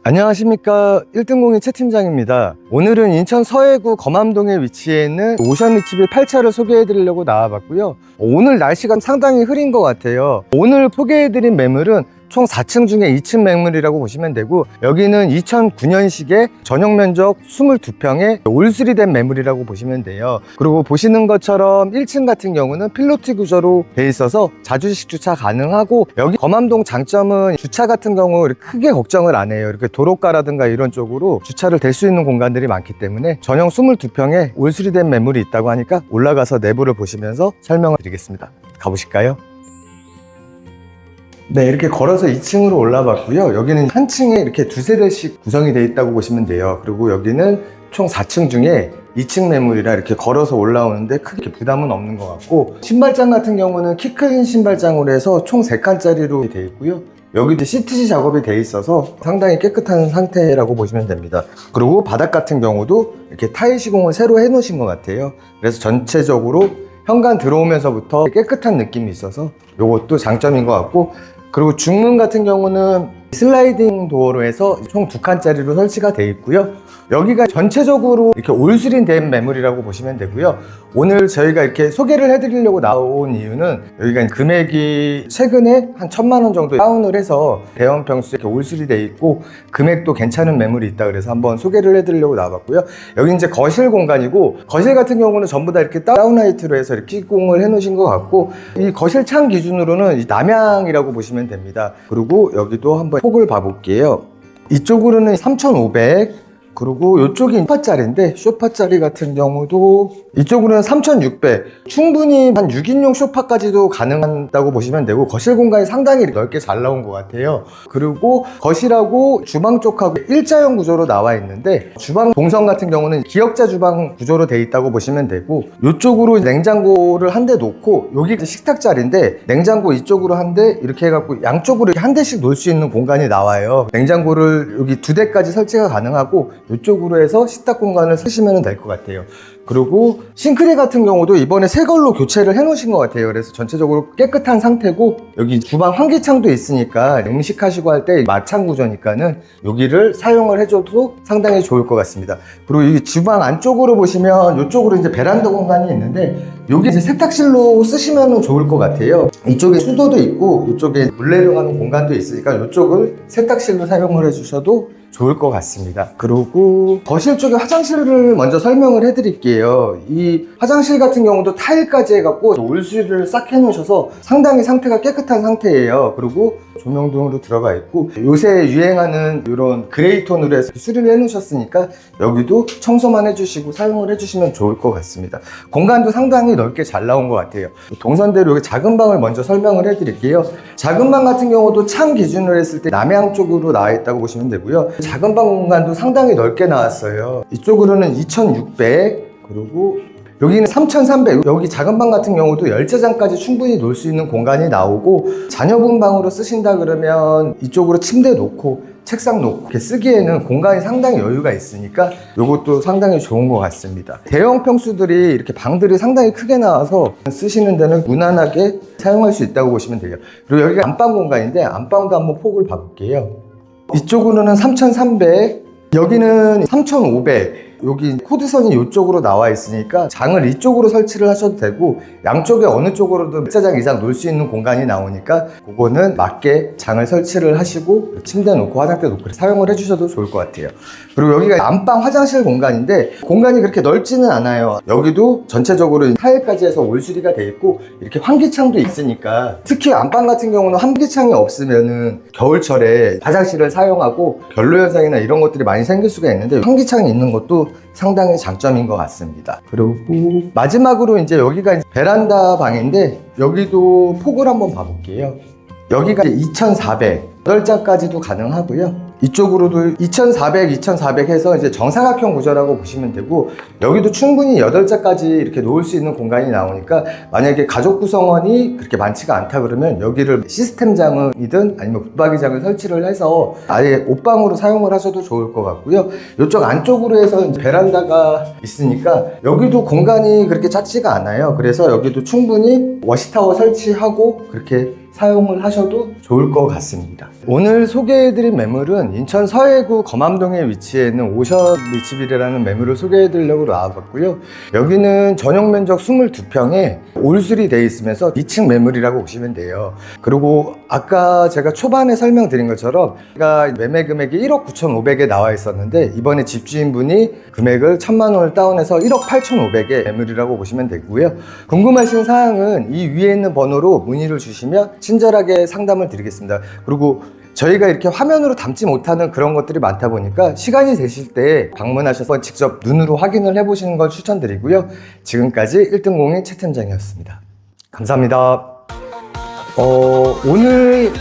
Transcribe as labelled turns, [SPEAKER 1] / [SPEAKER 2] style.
[SPEAKER 1] 안녕하십니까, 1등공인 최 팀장입니다. 오늘은 인천 서해구 검암동에 위치해 있는 오션 리치빌 8차를 소개해 드리려고 나와봤고요. 오늘 날씨가 상당히 흐린 것 같아요. 오늘 소개해 드린 매물은 총 4층 중에 2층 매물이라고 보시면 되고, 여기는 2009년식의 전용 면적 22평에 올수리 된 매물이라고 보시면 돼요. 그리고 보시는 것처럼 1층 같은 경우는 필로티 구조로 돼 있어서 자주식 주차 가능하고, 여기 검암동 장점은 주차 같은 경우 크게 걱정을 안 해요. 이렇게 도로가라든가 이런 쪽으로 주차를 댈 수 있는 공간들이 많기 때문에 전용 22평에 올수리 된 매물이 있다고 하니까 올라가서 내부를 보시면서 설명을 드리겠습니다. 가보실까요? 네, 이렇게 걸어서 2층으로 올라봤고요. 여기는 한 층에 이렇게 두세 대씩 구성이 되어 있다고 보시면 돼요. 그리고 여기는 총 4층 중에 2층 매물이라 이렇게 걸어서 올라오는데 크게 부담은 없는 것 같고, 신발장 같은 경우는 키 큰 신발장으로 해서 총 3칸짜리로 되어 있고요. 여기도 시트지 작업이 되어 있어서 상당히 깨끗한 상태라고 보시면 됩니다. 그리고 바닥 같은 경우도 이렇게 타일 시공을 새로 해 놓으신 것 같아요. 그래서 전체적으로 현관 들어오면서부터 깨끗한 느낌이 있어서 이것도 장점인 것 같고, 그리고 중문 같은 경우는 슬라이딩 도어로 해서 총 2칸짜리로 설치가 되어 있고요. 여기가 전체적으로 이렇게 올수리 된 매물이라고 보시면 되고요. 오늘 저희가 이렇게 소개를 해드리려고 나온 이유는, 여기가 금액이 최근에 한 1,000만 원 정도 다운을 해서 대형 평수에 이렇게 올수리 돼 있고 금액도 괜찮은 매물이 있다 그래서 한번 소개를 해드리려고 나와봤고요. 여기 이제 거실 공간이고, 거실 같은 경우는 전부 다 이렇게 다운라이트로 해서 이렇게 시공을 해 놓으신 것 같고, 이 거실 창 기준으로는 남향이라고 보시면 됩니다. 그리고 여기도 한번 폭을 봐볼게요. 이쪽으로는 3,500, 그리고 이쪽이 소파짜리인데, 소파짜리 같은 경우도 이쪽으로는 3,600, 충분히 한 6인용 소파까지도 가능하다고 보시면 되고, 거실 공간이 상당히 넓게 잘 나온 것 같아요. 그리고 거실하고 주방 쪽하고 일자형 구조로 나와 있는데, 주방 동선 같은 경우는 기역자 주방 구조로 되어 있다고 보시면 되고, 이쪽으로 냉장고를 한 대 놓고, 여기 식탁자리인데 냉장고 이쪽으로 한 대 이렇게 해갖고 양쪽으로 한 대씩 놓을 수 있는 공간이 나와요. 냉장고를 여기 2대까지 설치가 가능하고, 이쪽으로 해서 식탁 공간을 쓰시면 될 것 같아요. 그리고 싱크대 같은 경우도 이번에 새 걸로 교체를 해 놓으신 것 같아요. 그래서 전체적으로 깨끗한 상태고, 여기 주방 환기창도 있으니까 음식하시고 할 때 마찬 구조니까는 여기를 사용을 해줘도 상당히 좋을 것 같습니다. 그리고 이 주방 안쪽으로 보시면 이쪽으로 이제 베란다 공간이 있는데, 여기 이제 세탁실로 쓰시면 좋을 것 같아요. 이쪽에 수도도 있고 이쪽에 물 내려가는 공간도 있으니까 이쪽을 세탁실로 사용을 해주셔도 좋을 것 같습니다. 그리고 거실 쪽에 화장실을 먼저 설명을 해드릴게요. 이 화장실 같은 경우도 타일까지 해갖고 올수리를 싹 해놓으셔서 상당히 상태가 깨끗한 상태예요. 그리고 조명등으로 들어가 있고, 요새 유행하는 이런 그레이 톤으로 해서 수리를 해놓으셨으니까 여기도 청소만 해주시고 사용을 해주시면 좋을 것 같습니다. 공간도 상당히 넓게 잘 나온 것 같아요. 동선대로 여기 작은 방을 먼저 설명을 해드릴게요. 작은 방 같은 경우도 창 기준으로 했을 때 남향 쪽으로 나와 있다고 보시면 되고요. 작은 방 공간도 상당히 넓게 나왔어요. 이쪽으로는 2,600, 그리고 여기는 3,300. 여기 작은 방 같은 경우도 열차장까지 충분히 놓을 수 있는 공간이 나오고, 자녀분 방으로 쓰신다 그러면 이쪽으로 침대 놓고 책상 놓고 이렇게 쓰기에는 공간이 상당히 여유가 있으니까 이것도 상당히 좋은 것 같습니다. 대형 평수들이 이렇게 방들이 상당히 크게 나와서 쓰시는 데는 무난하게 사용할 수 있다고 보시면 돼요. 그리고 여기가 안방 공간인데, 안방도 한번 폭을 봐볼게요. 이쪽으로는 3,300, 여기는 3,500. 여기 코드선이 이쪽으로 나와 있으니까 장을 이쪽으로 설치를 하셔도 되고, 양쪽에 어느 쪽으로도 1자장 이상 놓을 수 있는 공간이 나오니까 그거는 맞게 장을 설치를 하시고 침대 놓고 화장대 놓고 사용을 해주셔도 좋을 것 같아요. 그리고 여기가 안방 화장실 공간인데, 공간이 그렇게 넓지는 않아요. 여기도 전체적으로 타일까지 해서 올수리가 돼 있고, 이렇게 환기창도 있으니까, 특히 안방 같은 경우는 환기창이 없으면은 겨울철에 화장실을 사용하고 결로 현상이나 이런 것들이 많이 생길 수가 있는데, 환기창이 있는 것도 상당히 장점인 것 같습니다. 그리고 마지막으로 이제 여기가 베란다 방인데, 여기도 폭을 한번 봐볼게요. 여기가 2,400, 8장까지도 가능하고요. 이쪽으로도 2,400, 2,400 해서 이제 정사각형 구조라고 보시면 되고, 여기도 충분히 8자까지 이렇게 놓을 수 있는 공간이 나오니까, 만약에 가족 구성원이 그렇게 많지가 않다 그러면 여기를 시스템장이든 아니면 붙박이장을 설치를 해서 아예 옷방으로 사용을 하셔도 좋을 것 같고요. 이쪽 안쪽으로 해서 이제 베란다가 있으니까 여기도 공간이 그렇게 작지가 않아요. 그래서 여기도 충분히 워시타워 설치하고 그렇게 사용을 하셔도 좋을 것 같습니다. 오늘 소개해드린 매물은 인천 서해구 검암동에 위치해 있는 오션 리치빌이라는 매물을 소개해드리려고 나와봤고요. 여기는 전용 면적 22평에 올수리 되어 있으면서 2층 매물이라고 보시면 돼요. 그리고 아까 제가 초반에 설명드린 것처럼 매매 금액이 1억 9,500에 나와 있었는데 이번에 집주인분이 금액을 1,000만 원을 다운해서 1억 8,500에 매물이라고 보시면 되고요. 궁금하신 사항은 이 위에 있는 번호로 문의를 주시면 친절하게 상담을 드리겠습니다. 그리고 저희가 이렇게 화면으로 담지 못하는 그런 것들이 많다 보니까 시간이 되실 때 방문하셔서 직접 눈으로 확인을 해보시는 걸 추천드리고요. 지금까지 1등 공인 최 팀장이었습니다. 감사합니다. 오늘